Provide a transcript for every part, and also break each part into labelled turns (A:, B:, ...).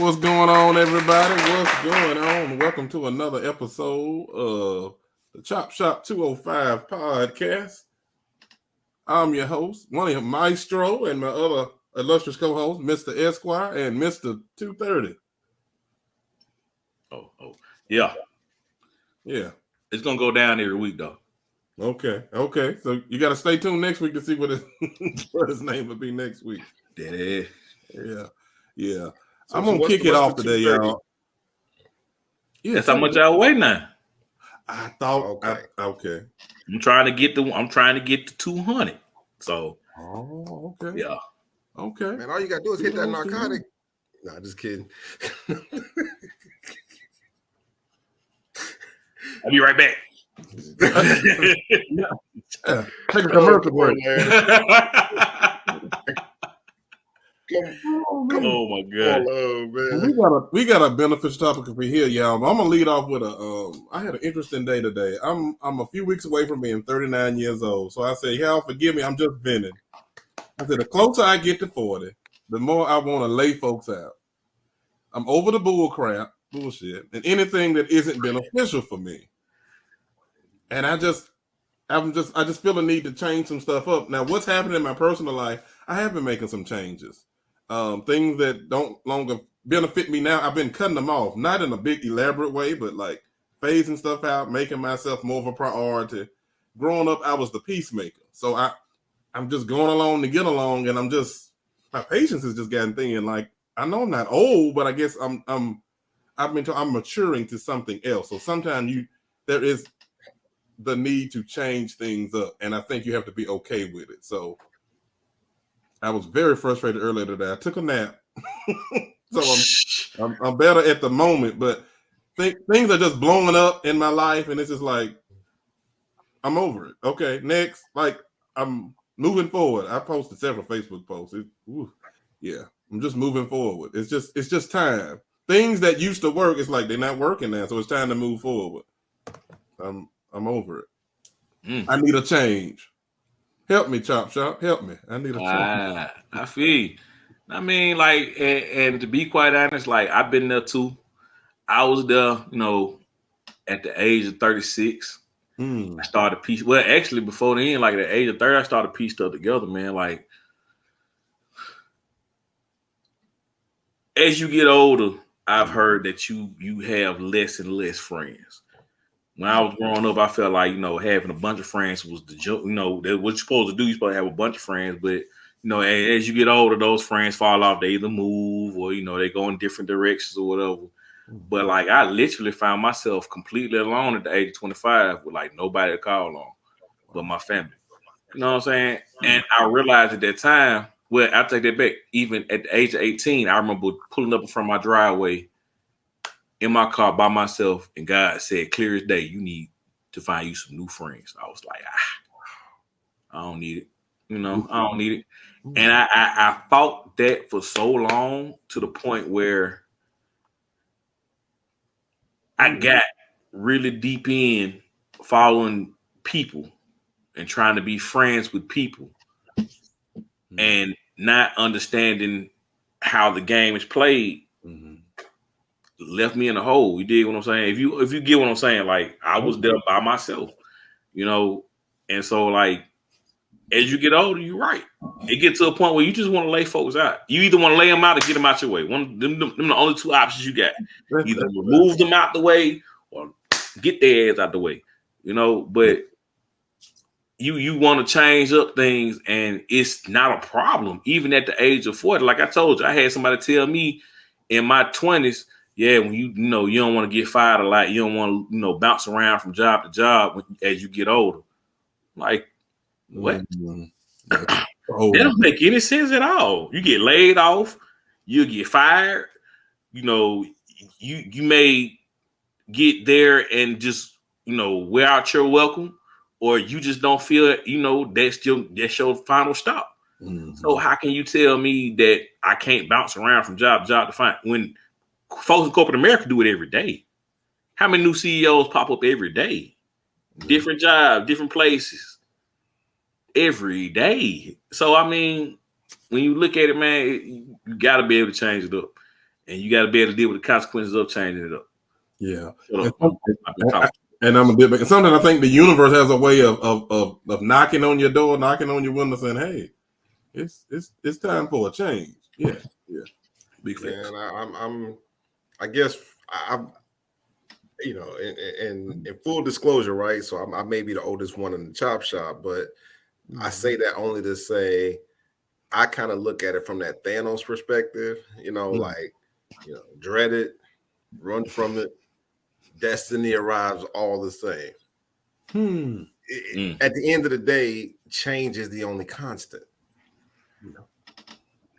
A: what's going on, everybody? What's going on? Welcome to another episode of the Chop Shop 205 podcast. I'm your host, one of your maestro, and my other illustrious co-host, Mr. Esquire and Mr. 230.
B: Yeah.
A: It's
B: gonna go down every week, though.
A: Okay. So you got to stay tuned next week to see what his name will be next week.
B: Yeah.
A: I'm gonna kick it off today, y'all.
B: Yeah, that's how much I weigh now.
A: I thought. Okay.
B: I'm trying to get to 200. So.
A: Oh, okay.
B: Yeah.
A: Okay.
C: Man, all you gotta do is hit that narcotic. Nah, just kidding.
B: I'll be right back.
A: Take a commercial break.
B: Oh my god!
A: Man. We got a beneficial topic for here, y'all. I'm gonna lead off with I had an interesting day today. I'm a few weeks away from being 39 years old, so I said, y'all forgive me. I'm just venting. I said the closer I get to 40, the more I want to lay folks out. I'm over the bullshit, and anything that isn't beneficial for me. And I just feel the need to change some stuff up. Now, what's happening in my personal life? I have been making some changes. Things that don't longer benefit me now, I've been cutting them off. Not in a big elaborate way, but like phasing stuff out, making myself more of a priority. Growing up, I was the peacemaker. So I'm just going along to get along, and my patience has just gotten thin. Like, I know I'm not old, but I guess I'm maturing to something else. So sometimes there is the need to change things up, and I think you have to be okay with it. So I was very frustrated earlier today. I took a nap, so I'm better at the moment. But things are just blowing up in my life, and it's just like I'm over it. Okay, next, like I'm moving forward. I posted several Facebook posts. I'm just moving forward. It's just time. Things that used to work, it's like they're not working now, so it's time to move forward. I'm over it. I need a change. Help me, Chop Shop. Help me. I need a change.
B: I feel you. I mean, like, and to be quite honest, like, I've been there too. I was there, at the age of 36. I started piece. Well, actually, before then, like at the age of 30, I started piece stuff together, man. Like, as you get older, I've heard that you have less and less friends. When I was growing up, I felt like, having a bunch of friends was the joke. What you're supposed to do, you're supposed to have a bunch of friends. But, as you get older, those friends fall off. They either move or, they go in different directions or whatever. But, like, I literally found myself completely alone at the age of 25 with, like, nobody to call on but my family. You know what I'm saying? And I realized at that time, well, I take that back. Even at the age of 18, I remember pulling up in front of my driveway in my car by myself, and God said, clear as day, you need to find you some new friends. I was like, I don't need it. I don't need it. And I fought that for so long to the point where I got really deep in following people and trying to be friends with people and not understanding how the game is played. Left me in a hole. You dig what I'm saying? If you get what I'm saying, like, I was there by myself, and so, like, as you get older, you're right. It gets to a point where you just want to lay folks out. You either want to lay them out or get them out your way. Them the only two options you got. Either remove them out the way or get their ass out the way. But you want to change up things, and it's not a problem. Even at the age of 40, like I told you, I had somebody tell me in my 20s, yeah, when you don't want to get fired a lot, you don't want to bounce around from job to job as you get older. Like, what? That don't make any sense at all. You get laid off, you get fired. You may get there and just wear out your welcome, or you just don't feel that's your final stop. So how can you tell me that I can't bounce around from job to job to find when folks in corporate America do it every day? How many new CEOs pop up every day? Different jobs, different places, every day. So, I mean, when you look at it, man, you got to be able to change it up. and you got to be able to deal with the consequences of changing it up.
A: Yeah.
B: And
A: I'm a bit, and something I think the universe has a way of knocking on your door, knocking on your window, saying, "Hey, it's time for a change." Yeah.
C: Big fan. I guess I'm, in full disclosure, right? So I may be the oldest one in the chop shop, but I say that only to say I kind of look at it from that Thanos perspective, dread it, run from it. Destiny arrives all the same. At the end of the day, change is the only constant.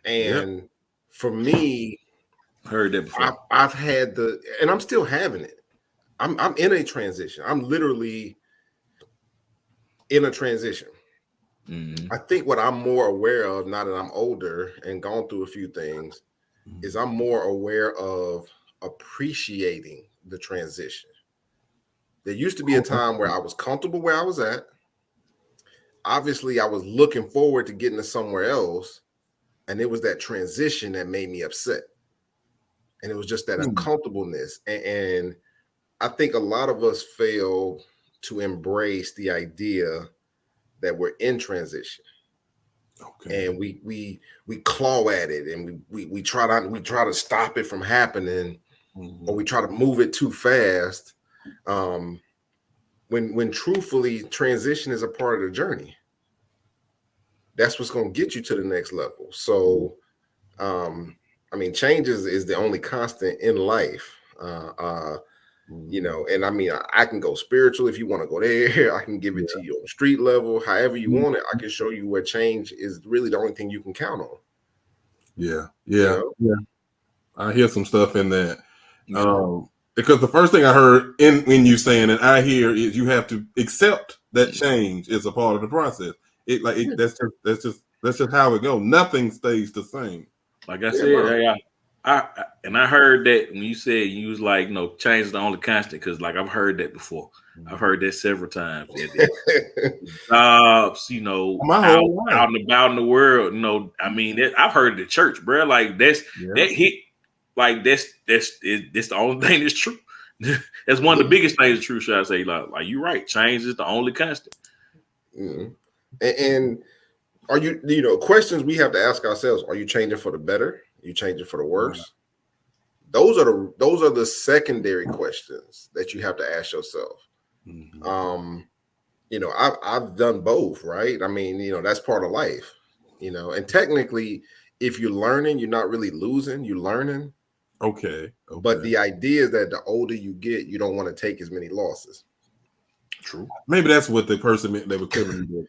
C: And for me,
B: heard that before.
C: I've had and I'm still having it. I'm in a transition. I'm literally in a transition.
B: Mm-hmm.
C: I think what I'm more aware of now that I'm older and gone through a few things is I'm more aware of appreciating the transition. There used to be a time where I was comfortable where I was at. Obviously, I was looking forward to getting to somewhere else. And it was that transition that made me upset. And it was just that uncomfortableness. And I think a lot of us fail to embrace the idea that we're in transition. Okay. And we claw at it, and we try to stop it from happening, or we try to move it too fast. When truthfully, transition is a part of the journey. That's what's going to get you to the next level. So, change is the only constant in life. And I can go spiritual if you want to go there. I can give it to you on street level, however you want it. I can show you where change is really the only thing you can count on.
A: Yeah. I hear some stuff in that. Because the first thing I heard in you saying, and I hear, is you have to accept that change is a part of the process. That's just how it goes. Nothing stays the same.
B: Like I said, I heard that when you said you was like, change is the only constant, because like I've heard that before. I've heard that several times. Jobs, out and about in the world. I've heard it at church, bro. Like that hit. Like that's the only thing that's true. That's one of the biggest things that's true. Should I say? Like you're right. Change is the only constant.
C: Mm-hmm. And are you, questions we have to ask ourselves? Are you changing for the better? Are you changing for the worse? Those are the secondary questions that you have to ask yourself. Mm-hmm. I've done both, right? That's part of life. And technically, if you're learning, you're not really losing. You're learning.
A: Okay.
C: But the idea is that the older you get, you don't want to take as many losses.
B: True.
A: Maybe that's what the person meant they were telling me.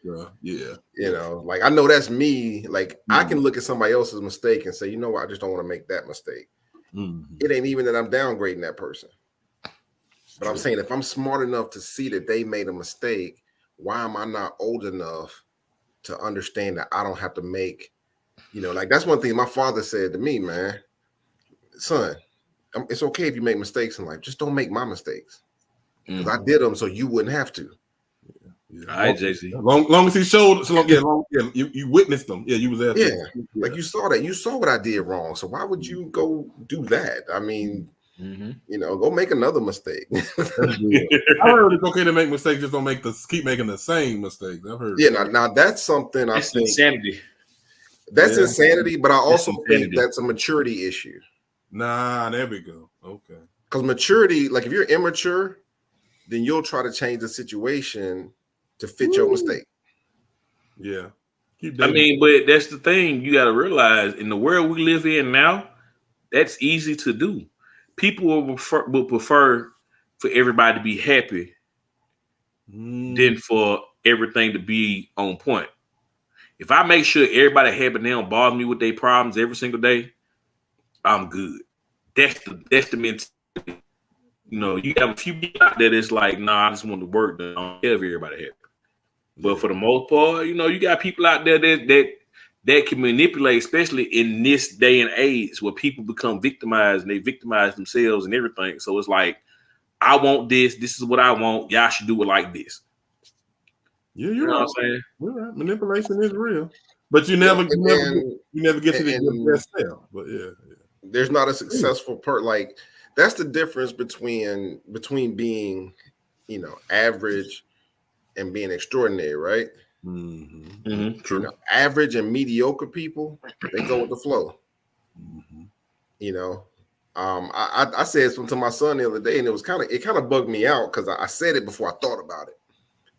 C: Like I know that's me. Like I can look at somebody else's mistake and say, you know what, I just don't want to make that mistake. Mm-hmm. It ain't even that I'm downgrading that person. But I'm saying if I'm smart enough to see that they made a mistake, why am I not old enough to understand that I don't have to make, like that's one thing my father said to me, man, son, it's okay if you make mistakes in life. Just don't make my mistakes. Because I did them so you wouldn't have to.
B: All right, JC.
A: Long as he showed, you witnessed them. Yeah, you was there.
C: Yeah, like you saw that. You saw what I did wrong. So why would you go do that? Go make another mistake.
A: I heard it's okay to make mistakes, just don't keep making the same mistakes. I've heard.
C: Yeah, now that's something I think
B: insanity.
C: That's insanity, but I also think that's a maturity issue.
A: Nah, there we go. Okay.
C: Because maturity, like if you're immature, then you'll try to change the situation to fit your mistake.
A: Yeah.
B: But that's the thing. You got to realize in the world we live in now, that's easy to do. People will prefer for everybody to be happy than for everything to be on point. If I make sure everybody happy and they don't bother me with their problems every single day, I'm good. That's the mentality. You have a few people out there that's like, nah, I just want to work. I don't care if everybody happy. But for the most part, you got people out there that can manipulate, especially in this day and age where people become victimized and they victimize themselves and everything. So it's like, I want this. This is what I want. Y'all should do it like this.
A: Yeah,
B: you know what I'm saying?
A: You're right. Manipulation is real, but you never get to the best self. But yeah.
C: There's not a successful like that's the difference between being, average and being extraordinary, right?
A: Mm-hmm.
B: True.
C: Average and mediocre people, they go with the flow.
A: Mm-hmm.
C: I said something to my son the other day, and it kind of bugged me out because I said it before I thought about it,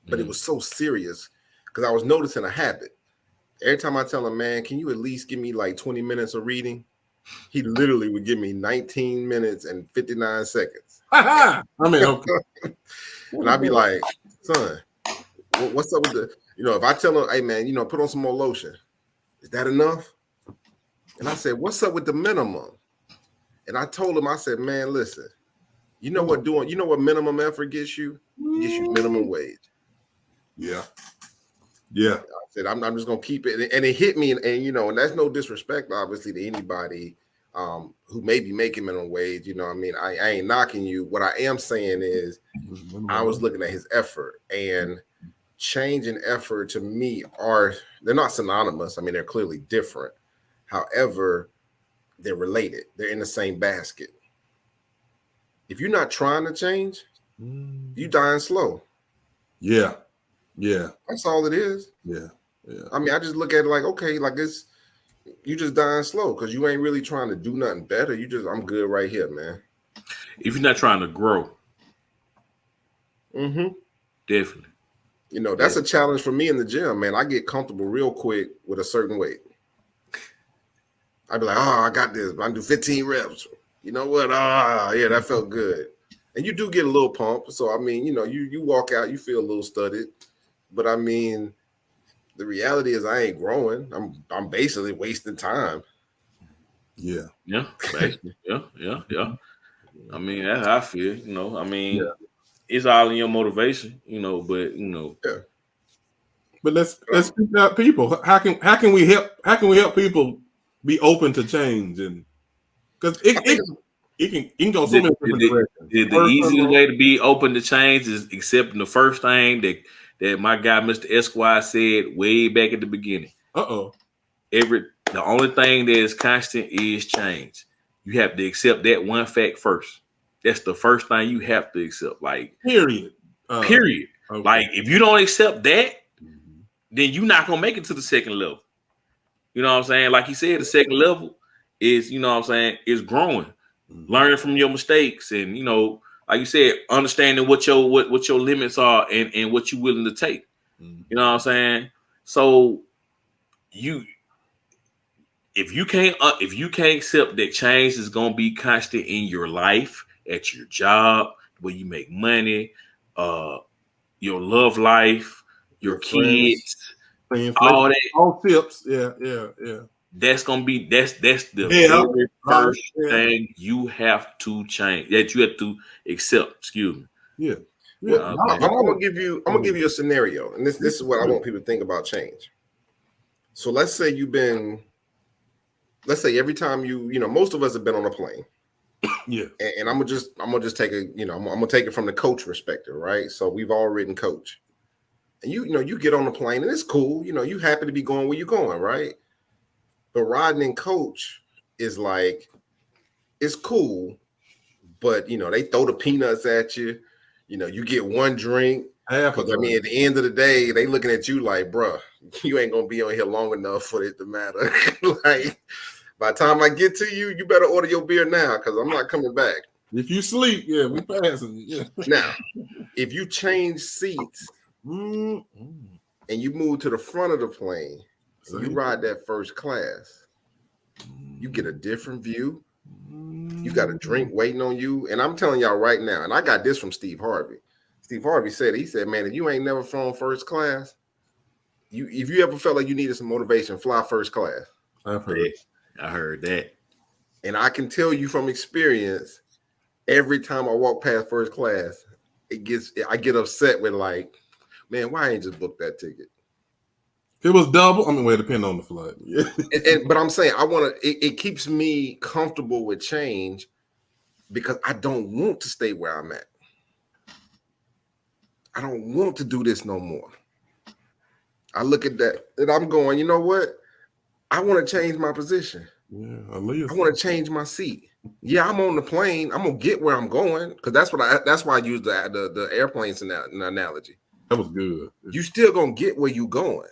C: but it was so serious because I was noticing a habit. Every time I tell him, man, can you at least give me like 20 minutes of reading? He literally would give me 19 minutes and 59 seconds.
A: I mean, okay.
C: And I'd be like, son, what's up with the, if I tell him, hey, man, put on some more lotion. Is that enough? And I said, what's up with the minimum? And I told him, I said, man, listen, you know what minimum effort gets you? It gets you minimum wage.
A: Yeah.
C: I said, I'm just gonna keep it, and it hit me, and and that's no disrespect, obviously, to anybody who may be making minimum wage. I mean, I ain't knocking you. What I am saying is, I was looking at his effort, and change and effort to me they're not synonymous. I mean, they're clearly different. However, they're related. They're in the same basket. If you're not trying to change, you dying slow.
A: Yeah.
C: That's all it is.
A: Yeah.
C: I mean, I just look at it like, okay, like this, you just dying slow because you ain't really trying to do nothing better. I'm good right here, man.
B: If you're not trying to grow, definitely.
C: That's a challenge for me in the gym, man. I get comfortable real quick with a certain weight. I'd be like, oh, I got this. I do 15 reps. You know what? Yeah, that felt good. And you do get a little pump. So, I mean, you walk out, you feel a little studded. But, I mean, the reality is I ain't growing. I'm basically wasting time.
A: Yeah.
B: Yeah. Basically. Yeah. I mean, that's how I feel. I mean, it's all in your motivation, but
C: Yeah.
A: But let's speak out people. How can we help people be open to change? And because it can go so many different directions.
B: The easiest way to be open to change is accepting the first thing that my guy Mr. Esquire said way back at the beginning. The only thing that is constant is change. You have to accept that one fact first. That's the first thing you have to accept. Like
A: period.
B: Okay. Like if you don't accept that, then you're not gonna make it to the second level. You know what I'm saying? Like he said, the second level is, is growing, learning from your mistakes, and like you said, understanding what your limits are and what you're willing to take. You know what I'm saying? So if you can't accept that change is gonna be constant in your life, at your job, where you make money, your love life, your kids, all that,
A: all tips, yeah.
B: That's the very first thing you have to change, that you have to accept. Excuse me.
A: Yeah.
C: Well, I'm gonna give you a scenario, and this is what I want people to think about change. So let's say every time most of us have been on a plane.
A: Yeah.
C: And I'm gonna just take I'm gonna take it from the coach perspective, right? So we've all ridden coach. And you get on the plane and it's cool. You happy to be going where you're going, right? But riding in coach is like, it's cool, but they throw the peanuts at you. You get one drink. Because I mean, at the end of the day, they looking at you like, bruh, you ain't gonna be on here long enough for it to matter. Like, by the time I get to you, you better order your beer now because I'm not coming back.
A: If you sleep, yeah, we passing. Yeah.
C: Now, if you change seats and you move to the front of the plane, and you ride that first class, you get a different view. You got a drink waiting on you. And I'm telling y'all right now, and I got this from Steve Harvey. Steve Harvey said, man, if you ain't never flown first class, if you ever felt like you needed some motivation, fly first class.
A: I've heard.
B: I heard that.
C: And I can tell you from experience, every time I walk past first class, I get upset with like, man, why I ain't just booked that ticket?
A: If it was double, I mean, well, it depends on the flight. Yeah.
C: But I'm saying it keeps me comfortable with change because I don't want to stay where I'm at. I don't want to do this no more. I look at that and I'm going, you know what? I want to change my position.
A: Yeah, Aaliyah.
C: I want to change my seat. Yeah, I'm on the plane. I'm gonna get where I'm going because that's why I use the airplanes in that analogy.
A: That was good.
C: You still gonna get where you going,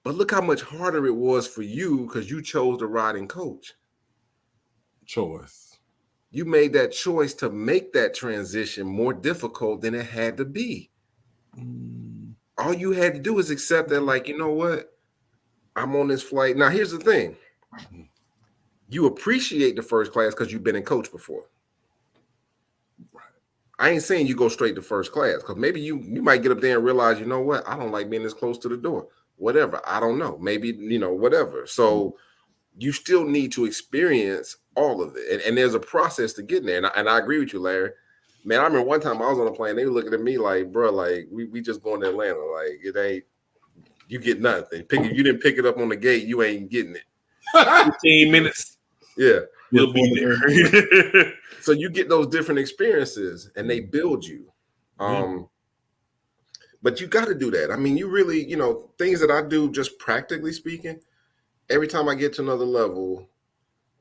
C: but look how much harder it was for you because you chose the riding coach.
A: Choice.
C: You made that choice to make that transition more difficult than it had to be. All you had to do is accept that, like, you know what? I'm on this flight. Now, here's the thing. You appreciate the first class because you've been in coach before. I ain't saying you go straight to first class because maybe you might get up there and realize, you know what? I don't like being this close to the door. Whatever. I don't know. Maybe, whatever. So you still need to experience all of it. And there's a process to getting there. And I agree with you, Larry. Man, I remember one time I was on a plane. They were looking at me like, bro, like, we just going to Atlanta. Like, it ain't, you get nothing. You didn't pick it up on the gate. You ain't getting it.
B: 15 minutes.
C: Yeah.
B: We'll be there.
C: So you get those different experiences and they build you. But you got to do that. I mean, you really, things that I do just practically speaking, every time I get to another level,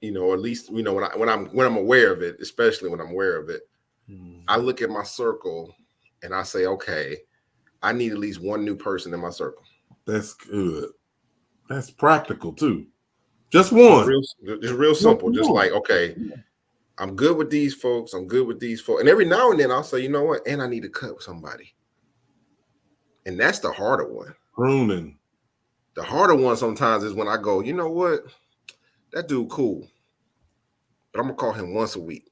C: or at least, when I'm aware of it, especially when I'm aware of it, I look at my circle and I say, okay, I need at least one new person in my circle.
A: That's good. That's practical too. Just one.
C: Just real simple. Just like, okay, I'm good with these folks. I'm good with these folks. And every now and then I'll say, you know what? And I need to cut with somebody. And that's the harder one.
A: Pruning.
C: The harder one sometimes is when I go, you know what? That dude cool. But I'm going to call him once a week.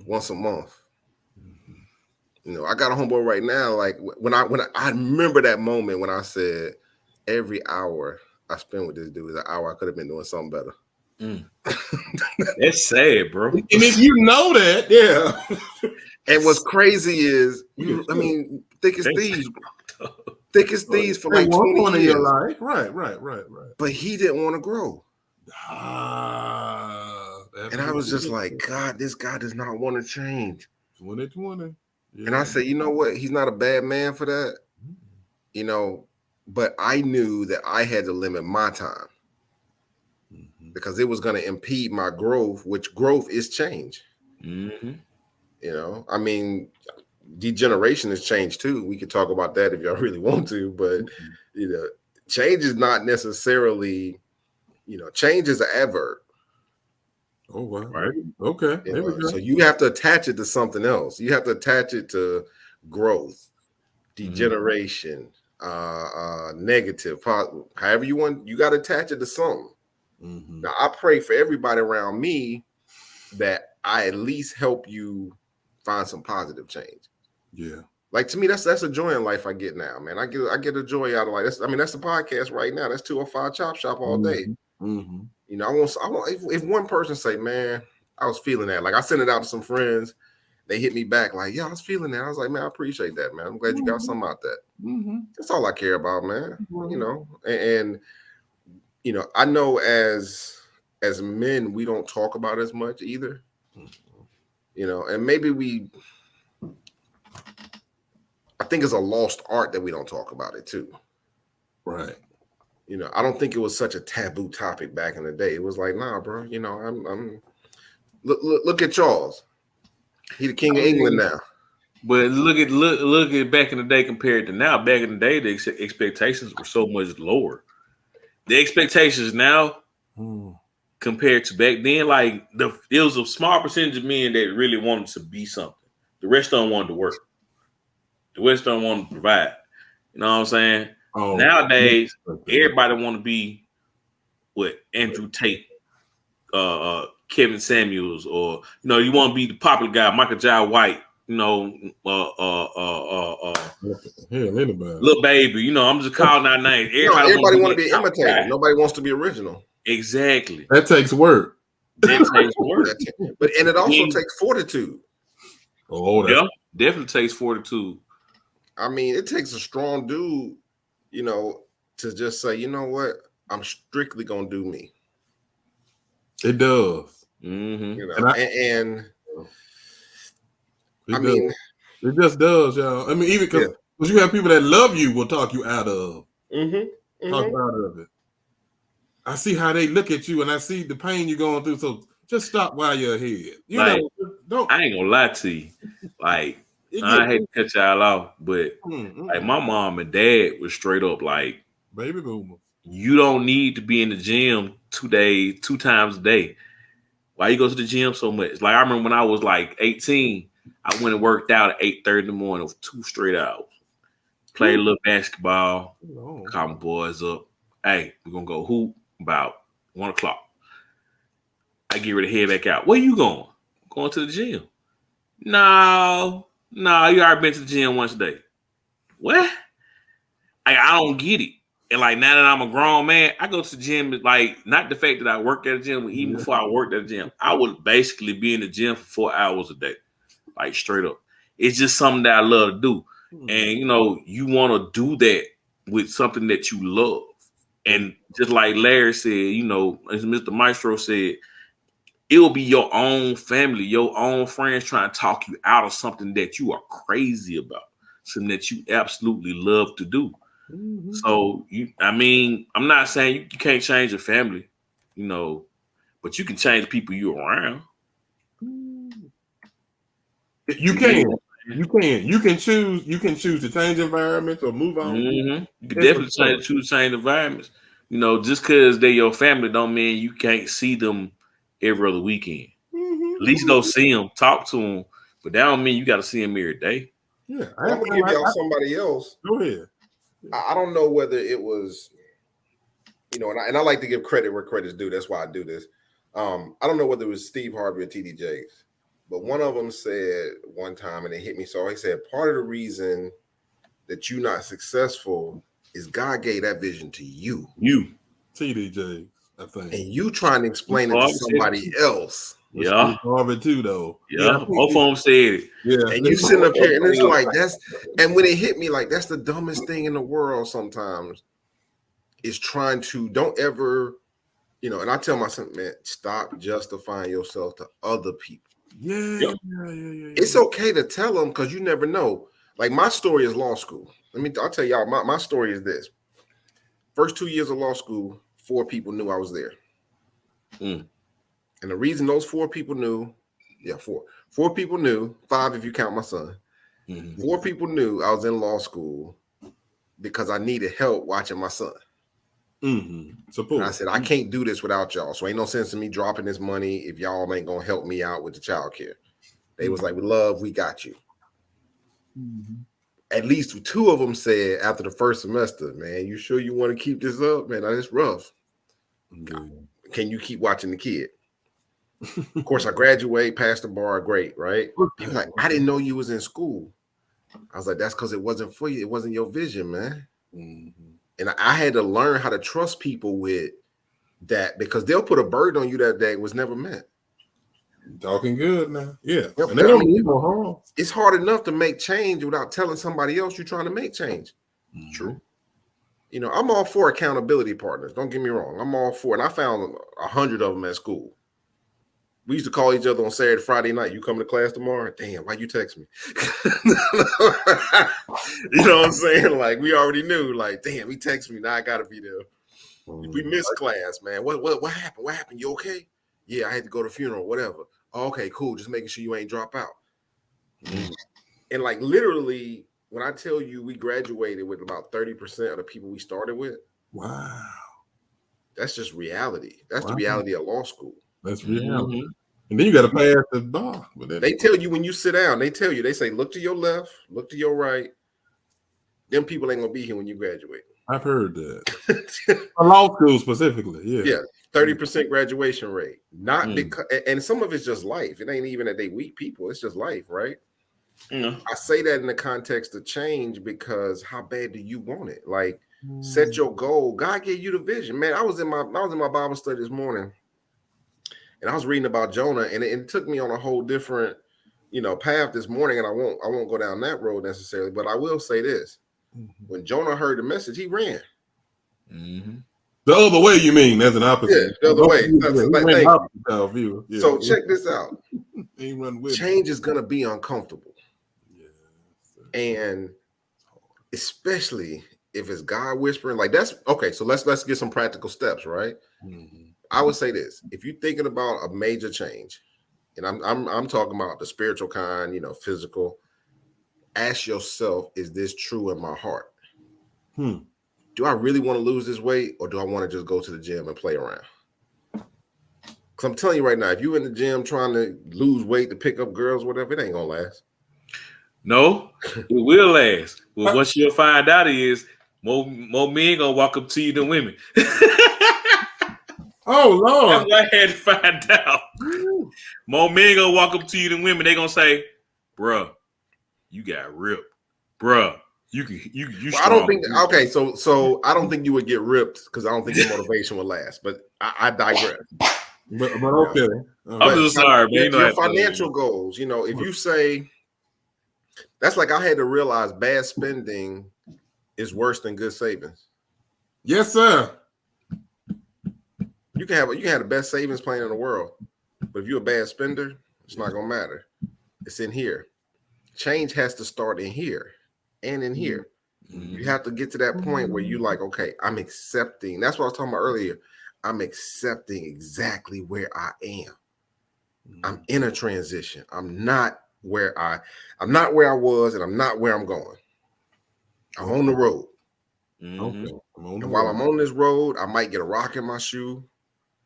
C: Once a month. I got a homeboy right now. Like when I remember that moment when I said every hour I spend with this dude is an hour I could have been doing something better.
B: That's sad, bro.
A: And if you know that, yeah.
C: And what's crazy is, thick as thieves. Thick as thieves for like 20 years.
A: Life. Right.
C: But he didn't want to grow. And I was just like, God, this guy does not want to change.
A: 2020. Yeah.
C: And I said, you know what? He's not a bad man for that. But I knew that I had to limit my time because it was going to impede my growth, which growth is change. I mean, degeneration is change too. We could talk about that if y'all really want to, but change is not necessarily, change is an adverb.
A: Oh, wow.
B: Right.
A: Okay.
C: So you have to attach it to something else. You have to attach it to growth, degeneration, negative, positive, however you want. You got to attach it to something. Now, I pray for everybody around me that I at least help you find some positive change. Yeah. Like, to me, that's a joy in life I get now, man. I get a joy out of life. That's the podcast right now. That's 205 Chop Shop all day. I want if one person say, man, I was feeling that. Like, I sent it out to some friends. They hit me back like, yeah, I was feeling that. I was like, man, I appreciate that, man. I'm glad you got something out that. That's all I care about, man. And I know as men, we don't talk about it as much either. And maybe I think it's a lost art that we don't talk about it too. Right. I don't think it was such a taboo topic back in the day. It was like, nah, bro, I'm look at Charles. He the king of England now.
B: But look at back in the day compared to now. Back in the day, the expectations were so much lower. The expectations now compared to back then, like it was a small percentage of men that really wanted to be something. The rest don't want to work. The rest don't want to provide. You know what I'm saying? Oh, nowadays, everybody want to be what Andrew Tate, Kevin Samuels, or you want to be the popular guy, Michael Jai White. Anybody. Lil Baby. I'm just calling out names.
C: Everybody want to be imitated. Nobody wants to be original.
B: Exactly.
A: That takes work.
B: But
C: it also takes fortitude.
B: Oh, yeah, definitely takes fortitude.
C: I mean, it takes a strong dude, to just say, you know what, I'm strictly gonna do me. It does. And I mean, it just does, y'all. I mean, even because you have people that love you will talk you out of talk out of it.
A: I see how they look at you, and I see the pain you're going through. So just stop while you're ahead. You
B: Like,
A: know, don't.
B: I ain't gonna lie to you. Like,
A: It
B: I
A: get,
B: hate to cut y'all off, but like my mom and dad was straight up like,
A: baby boomer.
B: you don't need to be in the gym 2 times a day. Why you go to the gym so much? Like I remember when I was like 18, I went and worked out at 8:30 in the morning for 2 straight hours. Played a little basketball, call my boys up. Hey, we're gonna go hoop about 1 o'clock. I get ready to head back out. Where you going? Going to the gym. No, you already been to the gym once a day. What? I don't get it. And like now that I'm a grown man, I go to the gym. Like not the fact that I work at the gym, but even before I worked at the gym, I would basically be in the gym for 4 hours a day, like straight up. It's just something that I love to do, and you know, you want to do that with something that you love. And just like Larry said, you know, as Mr. Maestro said, it will be your own family, your own friends trying to talk you out of something that you are crazy about, something that you absolutely love to do. So I'm not saying you can't change your family, you know, but you can change the people you're around.
A: You can choose to change environments or move on.
B: You can definitely choose to change environments. You know, just because they're your family don't mean you can't see them every other weekend. At least go see them, talk to them, but that don't mean you got to see them every day.
A: Yeah,
C: I'm gonna give y'all somebody else.
A: Go ahead.
C: I don't know whether it was, you know, and I like to give credit where credit's due. That's why I do this. I don't know whether it was Steve Harvey or TD Jakes, but one of them said one time, and it hit me. So he said, part of the reason that you're not successful is God gave that vision to you.
A: TD Jakes, I think.
C: And you trying to explain it to somebody else.
A: Yeah. Harvey too, though.
B: Yeah, both of them said it.
A: Yeah.
C: And you sitting up here, and it's like and when it hit me, like that's the dumbest thing in the world sometimes is trying to, don't ever, you know, and I tell my son, man, stop justifying yourself to other people.
A: Yeah.
C: It's okay to tell them because you never know. Like my story is law school. I'll tell y'all, my story is this. First 2 years of law school, 4 people knew I was there. And the reason those 4 people knew, 4 people knew, 5 if you count my son. 4 people knew I was in law school because I needed help watching my son.
A: Support.
C: And I said, I can't do this without y'all. So ain't no sense in me dropping this money if y'all ain't gonna help me out with the child care. They was like, we got you. At least 2 of them said after the first semester, man, you sure you want to keep this up? Man, it's rough. Can you keep watching the kid? Of course, I graduate, passed the bar, great, right? He was like, I didn't know you was in school. I was like, that's because it wasn't for you. It wasn't your vision, man. And I had to learn how to trust people with that because they'll put a burden on you that day was never meant.
A: Talking good now. Yeah.
C: Yep.
A: And they don't mean no harm.
C: It's hard enough to make change without telling somebody else you're trying to make change.
A: True.
C: You know, I'm all for accountability partners. Don't get me wrong. I'm all for it. And I found 100 of them at school. We used to call each other on Saturday, Friday night. You coming to class tomorrow? Damn, why you text me? You know what I'm saying? Like, we already knew, like, damn, he texted me. Now I got to be there. If we missed class, man, what happened? What happened? You okay? Yeah, I had to go to the funeral, whatever. Oh, okay, cool. Just making sure you ain't drop out. And like, literally, when I tell you we graduated with about 30% of the people we started with.
A: Wow.
C: That's just reality. That's the reality of law school.
A: That's reality. And then you got to pass the bar.
C: They tell you when you sit down, they say, look to your left, look to your right. Them people ain't going to be here when you graduate.
A: I've heard that. Law school specifically, yeah.
C: Yeah, 30% graduation rate. Not because, and some of it's just life. It ain't even that they weak people. It's just life, right? I say that in the context of change because how bad do you want it? Like, set your goal. God gave you the vision. Man, I was in my Bible study this morning. And I was reading about Jonah, and it took me on a whole different, path this morning. And I won't go down that road necessarily, but I will say this: when Jonah heard the message, he ran.
A: The other way, you mean? That's an opposite.
C: Yeah, the other way. So check this out. Change is gonna be uncomfortable, and especially if it's God whispering. Like that's okay. So let's get some practical steps, right? I would say this: if you're thinking about a major change, and I'm talking about the spiritual kind, physical, ask yourself, is this true in my heart? Do I really want to lose this weight, or do I want to just go to the gym and play around? Because I'm telling you right now, if you're in the gym trying to lose weight to pick up girls, whatever, it ain't gonna last.
B: No, it will last. Well, what you'll find out is more men gonna walk up to you than women.
A: Oh Lord!
B: That's what I had to find out. More men gonna walk up to you than women. They gonna say, "Bruh, you got ripped, bruh. You."
C: Well, I don't think. Okay, so I don't think you would get ripped because I don't think your motivation would last. But I digress.
A: But okay.
B: I'm just sorry, man.
C: Your financial goals. If you say that's like I had to realize bad spending is worse than good savings.
A: Yes, sir.
C: You can have the best savings plan in the world, but if you're a bad spender, it's not gonna matter. It's in here. Change has to start in here and in here. You have to get to that point where you're like, okay, I'm accepting. That's what I was talking about earlier. I'm accepting exactly where I am. I'm in a transition. I'm not where I was, and I'm not where I'm going. I'm on the road.
A: Okay.
C: And while I'm on this road, I might get a rock in my shoe.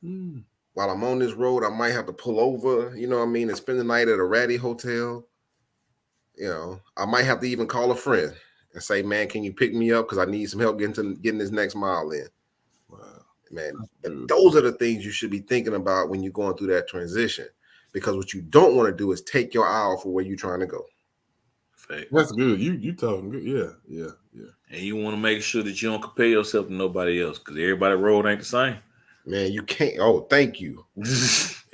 C: While I'm on this road, I might have to pull over, and spend the night at a ratty hotel. I might have to even call a friend and say, man, can you pick me up? Because I need some help getting this next mile in. Wow. Man, those are the things you should be thinking about when you're going through that transition. Because what you don't want to do is take your eye off of where you're trying to go.
A: That's good. You talking good. Yeah.
B: And you want to make sure that you don't compare yourself to nobody else because everybody road ain't the same.
C: Man, you can't. Oh, thank you.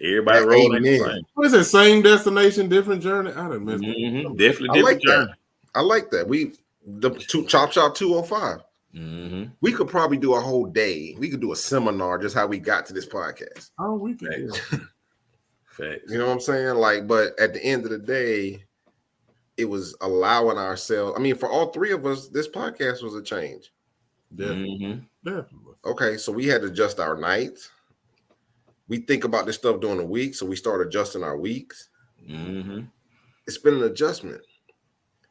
B: Everybody road ain't the same.
A: What is it? Same destination, different journey? I don't miss
B: Definitely different journey.
C: I like that. Chop Shop 205. We could probably do a whole day. We could do a seminar just how we got to this podcast.
A: Oh, we can.
B: Facts.
C: You know what I'm saying? But at the end of the day, it was allowing ourselves. For all three of us, this podcast was a change.
A: Definitely.
C: Okay, so we had to adjust our nights. We think about this stuff during the week, so we start adjusting our weeks. It's been an adjustment.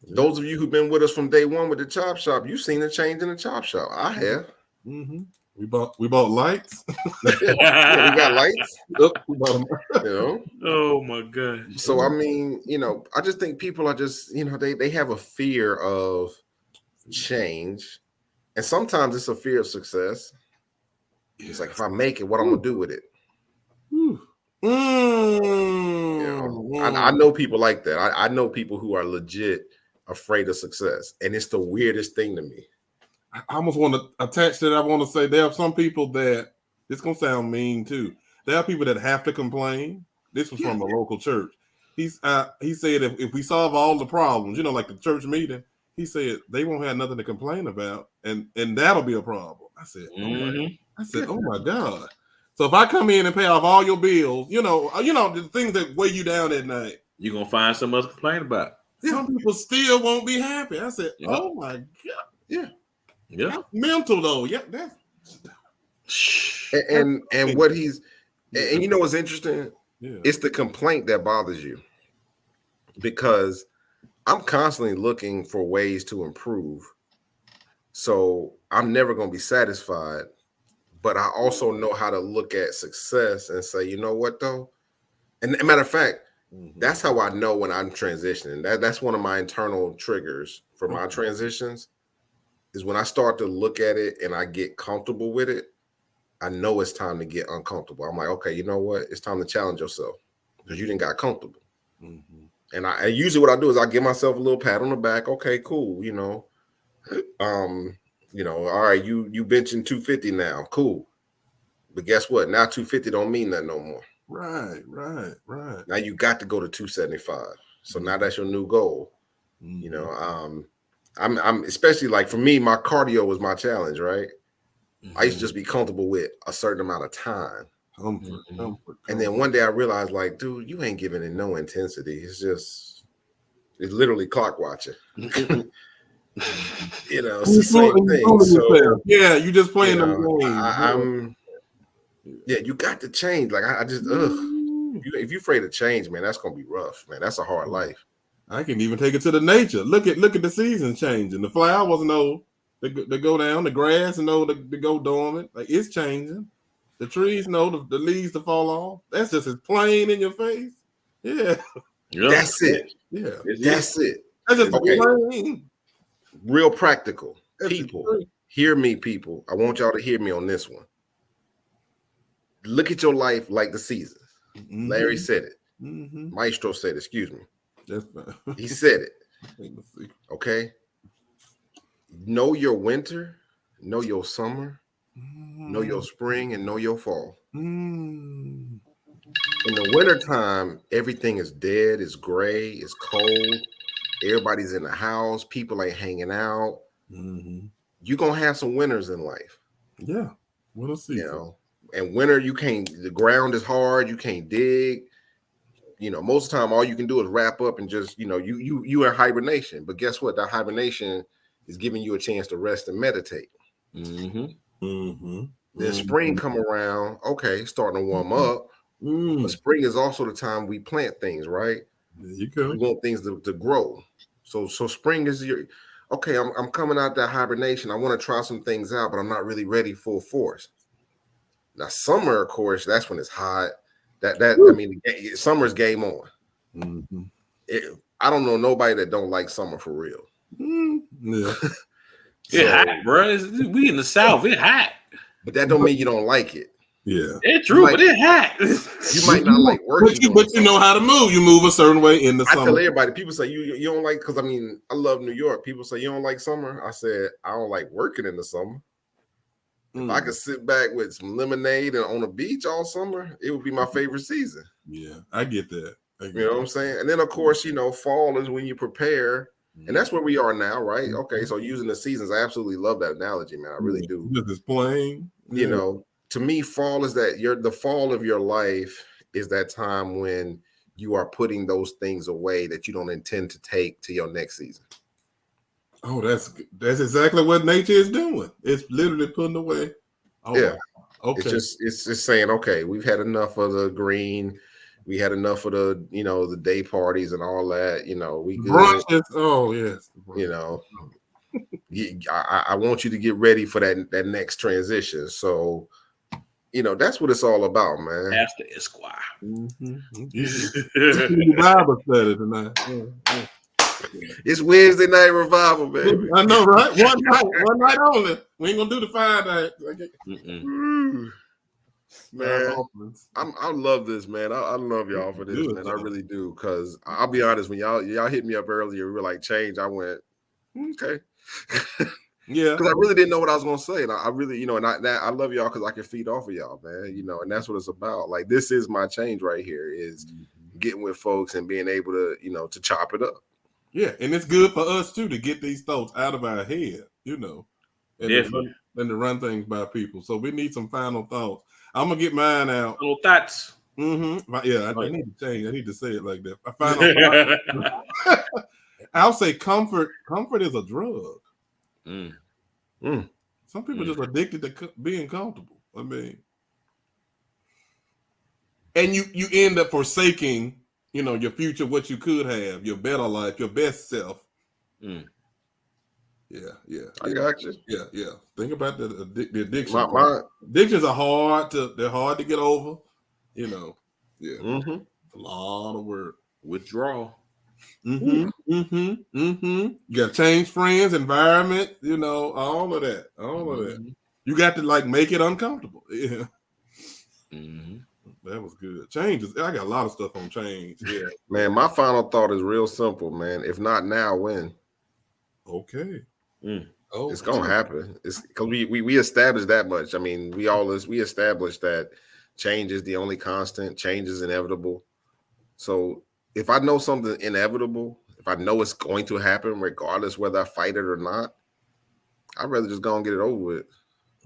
C: Those of you who've been with us from day one with the Chop Shop, you've seen a change in the Chop Shop. I have.
A: We bought lights.
C: Yeah, we got lights.
B: Oh my God.
C: So I just think people are just, they have a fear of change. And sometimes it's a fear of success. It's like, if I make it, what I'm gonna do with it? I know people like that. I know people who are legit afraid of success, and it's the weirdest thing to me.
A: I almost want to attach that. I want to say there are some people that this gonna sound mean too. There are people that have to complain. This was from a local church. He said if we solve all the problems, like the church meeting, he said they won't have nothing to complain about, and that'll be a problem. I said, oh my God. So if I come in and pay off all your bills, the things that weigh you down at night,
B: you're gonna find something else to complain about.
A: Some people still won't be happy. I said, oh my God.
C: Yeah.
A: That's mental though. Yeah, that's
C: and what he's and what's interesting? Yeah. It's the complaint that bothers you. Because I'm constantly looking for ways to improve. So I'm never going to be satisfied. But I also know how to look at success and say, you know what, though? And matter of fact, that's how I know when I'm transitioning. That's one of my internal triggers for my transitions is when I start to look at it and I get comfortable with it, I know it's time to get uncomfortable. I'm like, okay, you know what? It's time to challenge yourself because you didn't got comfortable. And I usually what I do is I give myself a little pat on the back. Okay, cool. All right, you benching 250 now. Cool. But guess what? Now 250 don't mean that no more.
A: Right.
C: Now you got to go to 275. So now that's your new goal. I'm especially like for me, my cardio was my challenge, right? I used to just be comfortable with a certain amount of time.
A: Comfort.
C: And then one day I realized, like, dude, you ain't giving it no intensity. It's literally clock watching. It's the same thing. So
A: yeah, you just playing them games.
C: Yeah, you got to change. Like I just if you're afraid of change, man, that's gonna be rough, man. That's a hard life.
A: I can even take it to the nature. Look at the seasons changing. The flowers know they go down. The grass know to go dormant. Like it's changing. The trees know the leaves to fall off. That's just as plain in your face. Yeah.
C: That's it.
A: Yeah.
C: That's it.
A: That's just
C: Okay.
A: plain.
C: Real practical.
A: That's
C: People, hear me, people. I want y'all to hear me on this one. Look at your life like the seasons.
A: Mm-hmm.
C: Larry said it.
A: Mm-hmm.
C: Maestro said it. Excuse me.
A: That's fine.
C: He said it.
A: Let's see.
C: Okay. Know your winter, know your summer, know your spring, and know your fall.
A: Mm.
C: In the wintertime, everything is dead, it's gray, it's cold. Everybody's in the house, people ain't hanging out.
A: Mm-hmm.
C: You're gonna have some winters in life.
A: Yeah. We'll see.
C: You know, and winter, the ground is hard, you can't dig. You know, most of the time, all you can do is wrap up and just, you in hibernation. But guess what? That hibernation is giving you a chance to rest and meditate.
B: Mm-hmm.
A: Mm-hmm.
C: Then spring come around, okay, starting to warm up. But spring is also the time we plant things, right?
A: There you go.
C: We want things to grow. So spring is okay, I'm coming out that hibernation. I want to try some things out, but I'm not really ready full force. Now, summer, of course, that's when it's hot. Summer's game on.
A: Mm-hmm.
C: I don't know nobody that don't like summer for real.
A: Yeah.
B: It's hot, bro. We in the South. It's hot.
C: But that don't mean you don't like it.
A: Yeah.
B: It's true, but it's hot.
C: You might not like working.
A: But you know how to move. You move a certain way in the summer.
C: I tell everybody, people say you don't like, because I love New York. People say you don't like summer. I said, I don't like working in the summer. If I could sit back with some lemonade and on the beach all summer, it would be my favorite season.
A: Yeah, I get that.
C: You know what I'm saying? And then, of course, fall is when you prepare. And that's where we are now, right? Okay, so using the seasons, I absolutely love that analogy, man. I really do.
A: Just as plain.
C: You know, to me, fall is the fall of your life is that time when you are putting those things away that you don't intend to take to your next season.
A: Oh, that's exactly what nature is doing. It's literally putting away. Oh,
C: yeah.
A: Okay.
C: It's just saying, okay, we've had enough of the green. We had enough of the, the day parties and all that. We good.
A: Brunches. Oh, yes.
C: I want you to get ready for that next transition. So, that's what it's all about, man.
B: That's the Esquire.
A: Mm-hmm. Bible study tonight.
C: It's Wednesday night revival, baby.
A: I know, right? One night only. We ain't gonna do the 5 nights.
C: Man, I love this, man. I love y'all for this, man. I really do. Because I'll be honest, when y'all hit me up earlier, we were like, change. I went, okay.
A: Yeah. Because
C: I really didn't know what I was gonna say. And I really, and I love y'all because I can feed off of y'all, man. And that's what it's about. Like, this is my change right here, is getting with folks and being able to, to chop it up.
A: Yeah, and it's good for us too to get these thoughts out of our head, and to run things by people. So we need some final thoughts. I'm gonna get mine out.
B: Little thoughts.
A: Mm-hmm. Yeah, I need to change. I need to say it like that. Final thought. I'll say comfort. Comfort is a drug. Some people just addicted to being comfortable. I mean, and you end up forsaking, your future, what you could have, your better life, your best self. Yeah.
C: I got you.
A: Yeah. Think about the addiction.
C: Addictions
A: are hard to get over. Yeah.
C: Mm-hmm.
A: A lot of work.
B: Withdrawal.
A: You got to change friends, environment, all of that. You got to make it uncomfortable. Yeah. That was good. Changes. I got a lot of stuff on change. Yeah.
C: Man, my final thought is real simple, man. If not now, when?
A: Okay.
C: It's gonna happen. It's because we established that much. I mean, we established that change is the only constant. Change is inevitable. So if I know something inevitable, if I know it's going to happen, regardless whether I fight it or not, I'd rather just go and get it over with.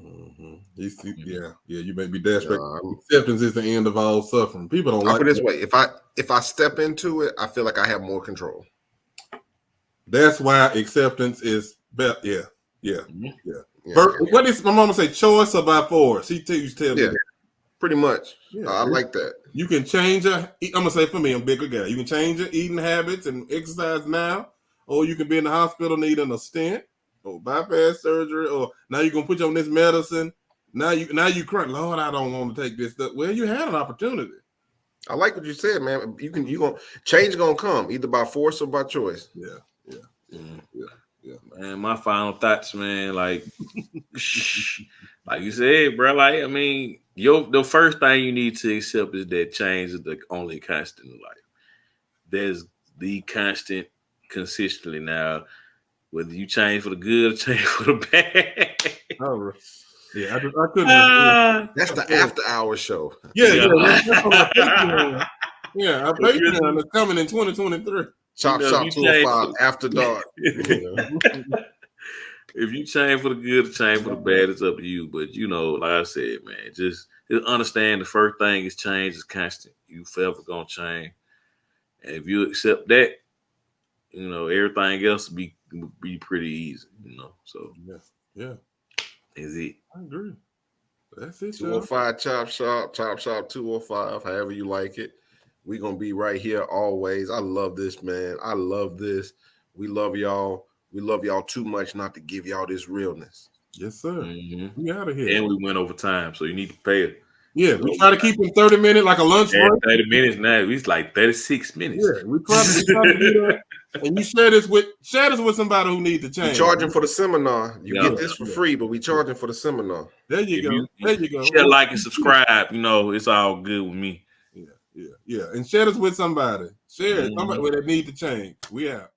A: Yeah. You may be desperate. Acceptance is the end of all suffering. People don't like
C: it this way. If I step into it, I feel like I have more control.
A: That's why acceptance is better. Yeah. What is my mama say? Choice or by force? She used to tell me that.
C: Pretty much.
A: Yeah,
C: I like that.
A: You can change I'm gonna say for me, I'm a bigger guy. You can change your eating habits and exercise now, or you can be in the hospital needing a stent or bypass surgery, or now you're gonna put you on this medicine. Now you cry, Lord, I don't want to take this stuff. Well, you had an opportunity.
C: I like what you said, man. You gonna change gonna come either by force or by choice.
A: Yeah.
B: Man, my final thoughts, man. Like, like you said, bro. Like, I mean, the first thing you need to accept is that change is the only constant in life. There's the constant consistently. Now, whether you change for the good or change for the bad.
A: Oh, yeah, I couldn't.
C: That's the after hour show.
A: Yeah. That's on our Patreon. Yeah, our Patreon is coming in 2023.
C: Chop Shop 205 after dark.
B: If you change for the good or change for the bad, it's up to you. But like I said, man, just understand the first thing is change is constant. You forever gonna change, and if you accept that, everything else will be pretty easy. So
A: yeah,
B: is it?
A: I agree. That's it.
C: 205 Chop Shop 205, however you like it. We're gonna be right here always. I love this, man. I love this. We love y'all. We love y'all too much not to give y'all this realness.
A: Yes, sir.
B: Mm-hmm.
A: We out of here.
B: And we went over time, so you need to pay it.
A: Yeah, we try to keep it 30 minutes like a lunch break.
B: 30 minutes now. It's like 36 minutes.
A: Yeah, we try to do that. And you share this with somebody who needs to change.
C: We charging for the seminar. You get this for free, but we charging for the seminar.
A: There you go. There you go.
B: Share, like, and subscribe. It's all good with me.
A: Yeah. And share this with somebody. Share it. Somebody that need to change. We out.